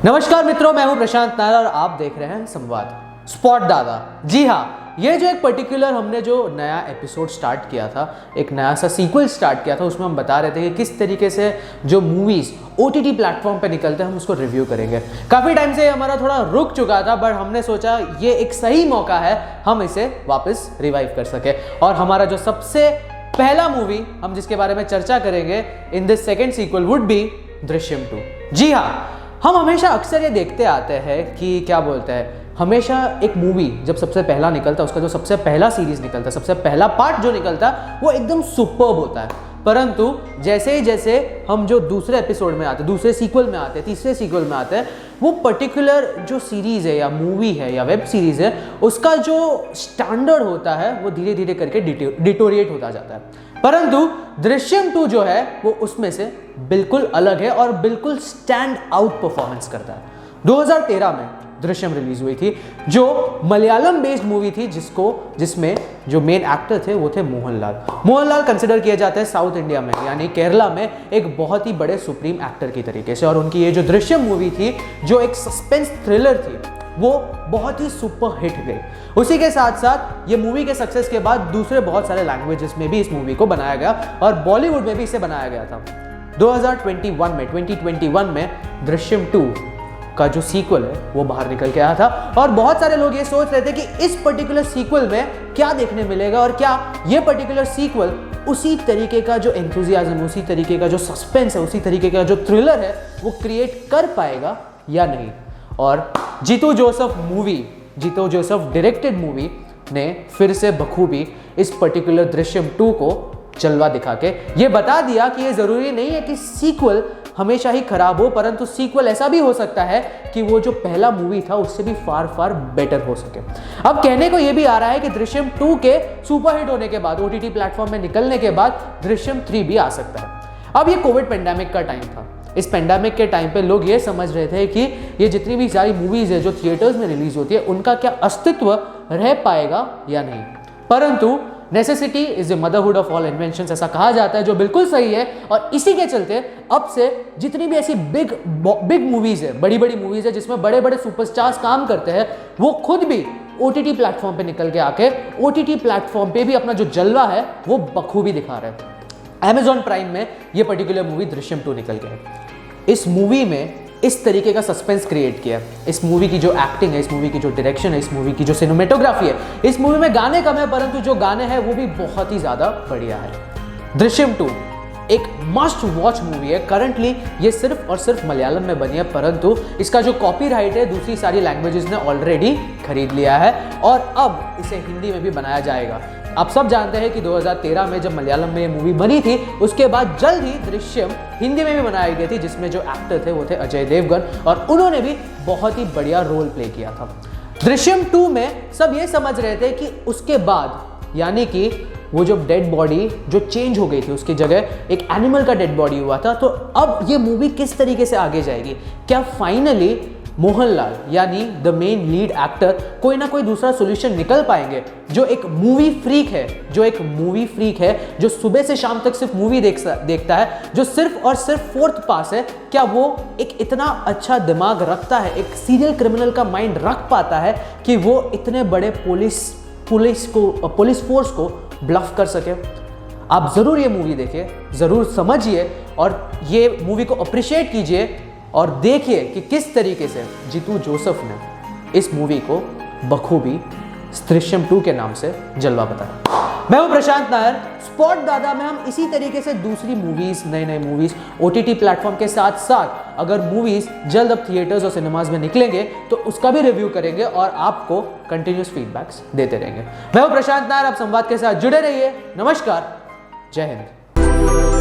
नमस्कार मित्रों, मैं हूं प्रशांत नायर और आप देख रहे हैं संवाद स्पॉट दादा। जी हाँ, ये जो एक पर्टिकुलर हमने जो नया एपिसोड स्टार्ट किया था, एक नया सा सीक्वल स्टार्ट किया था, उसमें हम बता रहे थे कि किस तरीके से जो मूवीज़ OTT प्लेटफॉर्म पे निकलते हैं हम उसको रिव्यू करेंगे। काफ़ी टाइम से हमारा थोड़ा रुक चुका था, बट हमने सोचा ये एक सही मौका है हम इसे वापस रिवाइव कर सके। और हमारा जो सबसे पहला मूवी हम जिसके बारे में चर्चा करेंगे in this second sequel would be Drishyam 2। जी हाँ, हम हमेशा अक्सर ये देखते आते हैं कि क्या बोलते हैं, हमेशा एक मूवी जब सबसे पहला निकलता है, उसका जो सबसे पहला सीरीज निकलता है, सबसे पहला पार्ट जो निकलता है वो एकदम सुपर्ब होता है। परंतु जैसे ही हम जो दूसरे एपिसोड में आते हैं, दूसरे सीक्वल में आते हैं, तीसरे सीक्वल में आते हैं, वो पर्टिकुलर जो सीरीज़ है या मूवी है या वेब सीरीज़ है, उसका जो स्टैंडर्ड होता है वो धीरे धीरे करके डिटोरिएट होता जाता है। परंतु दृश्यम 2 जो है वो उसमें से बिल्कुल अलग है और बिल्कुल स्टैंड आउट परफॉर्मेंस करता है। 2013 में दृश्यम रिलीज हुई थी, जो मलयालम बेस्ड मूवी थी, जिसमें जो मेन एक्टर थे वो थे मोहनलाल कंसिडर किए जाते हैं साउथ इंडिया में यानी केरला में एक बहुत ही बड़े सुप्रीम एक्टर की तरीके से। और उनकी ये जो दृश्यम मूवी थी, जो एक सस्पेंस थ्रिलर थी, वो बहुत ही सुपर हिट गई। उसी के साथ साथ ये मूवी के सक्सेस के बाद दूसरे बहुत सारे लैंग्वेजेस में भी इस मूवी को बनाया गया और बॉलीवुड में भी इसे बनाया गया था। 2021 में दृश्यम 2 का जो सीक्वल है वो बाहर निकल के आया था और बहुत सारे लोग ये सोच रहे थे कि इस पर्टिकुलर सीक्वल में क्या देखने मिलेगा और क्या ये पर्टिकुलर सीक्वल उसी तरीके का जो एंथुजियाज्म, उसी तरीके का जो सस्पेंस है, उसी तरीके का जो थ्रिलर है वो क्रिएट कर पाएगा या नहीं। और जीतू जोसेफ डायरेक्टेड मूवी ने फिर से बखूबी इस पर्टिकुलर दृश्यम 2 को जलवा दिखा के ये बता दिया कि ये जरूरी नहीं है कि सीक्वल हमेशा ही खराब हो, परंतु सीक्वल ऐसा भी हो सकता है कि वो जो पहला मूवी था उससे भी फार बेटर हो सके। अब कहने को ये भी आ रहा है कि दृश्यम 2 के सुपरहिट होने के बाद, OTT प्लेटफॉर्म में निकलने के बाद दृश्यम 3 भी आ सकता है। अब ये कोविड पेंडेमिक का टाइम था। इस पेंडेमिक के टाइम पे लोग ये समझ रहे थे कि ये जितनी भी सारी मूवीज है जो थिएटर्स में रिलीज होती है, उनका क्या अस्तित्व रह पाएगा या नहीं। परंतु necessity is the motherhood of all inventions, ऐसा कहा जाता है, जो बिल्कुल सही है। और इसी के चलते अब से जितनी भी ऐसी बिग मूवीज है, बड़ी मूवीज है जिसमें बड़े सुपरस्टार्स काम करते हैं, वो खुद भी OTT प्लेटफॉर्म पे निकल के आके OTT प्लेटफॉर्म पे भी अपना जो जलवा है वो बखूबी दिखा रहे हैं। Amazon प्राइम में ये पर्टिकुलर मूवी दृश्यम 2 निकल के है। इस मूवी में इस तरीके का सस्पेंस क्रिएट किया। इस मूवी की जो एक्टिंग है, इस मूवी की जो डायरेक्शन है, इस मूवी की जो सिनेमेटोग्राफी है, इस मूवी में गाने कम है परंतु जो गाने हैं वो भी बहुत ही ज्यादा बढ़िया है। दृश्यम 2 एक मस्ट वॉच मूवी है। करंटली ये सिर्फ और सिर्फ मलयालम में बनी है, परंतु इसका जो कॉपीराइट है दूसरी सारी लैंग्वेजेस ने ऑलरेडी खरीद लिया है और अब इसे हिंदी में भी बनाया जाएगा। आप सब जानते हैं कि 2013 में जब मलयालम में ये मूवी बनी थी, उसके बाद जल्द ही दृश्यम हिंदी में भी बनाई गई थी, जिसमें जो एक्टर थे वो थे अजय देवगन और उन्होंने भी बहुत ही बढ़िया रोल प्ले किया था। दृश्यम 2 में सब ये समझ रहे थे कि उसके बाद, यानी कि वो जो डेड बॉडी जो चेंज हो गई थी उसकी जगह एक एनिमल का डेड बॉडी हुआ था, तो अब ये मूवी किस तरीके से आगे जाएगी। क्या फाइनली मोहनलाल यानी द मेन लीड एक्टर कोई ना कोई दूसरा सॉल्यूशन निकल पाएंगे। जो एक मूवी फ्रीक है, जो सुबह से शाम तक सिर्फ मूवी देखता है, जो सिर्फ और सिर्फ 4th पास है, क्या वो एक इतना अच्छा दिमाग रखता है, एक सीरियल क्रिमिनल का माइंड रख पाता है कि वो इतने बड़े पुलिस फोर्स को ब्लफ कर सके। आप जरूर ये मूवी देखिए, जरूर समझिए और ये मूवी को अप्रिशिएट कीजिए और देखिए कि किस तरीके से जीतू जोसेफ ने इस मूवी को बखूबी दृश्यम 2 के नाम से जलवा बताया। मैं हूं प्रशांत नायर। स्पॉट दादा में हम इसी तरीके से दूसरी मूवीज, नई मूवीज OTT प्लेटफॉर्म के साथ साथ अगर मूवीज जल्द अब थिएटर्स और सिनेमाज में निकलेंगे तो उसका भी रिव्यू करेंगे और आपको कंटिन्यूस फीडबैक्स देते रहेंगे। मैं हूं प्रशांत नायर, आप संवाद के साथ जुड़े रहिए। नमस्कार, जय हिंद।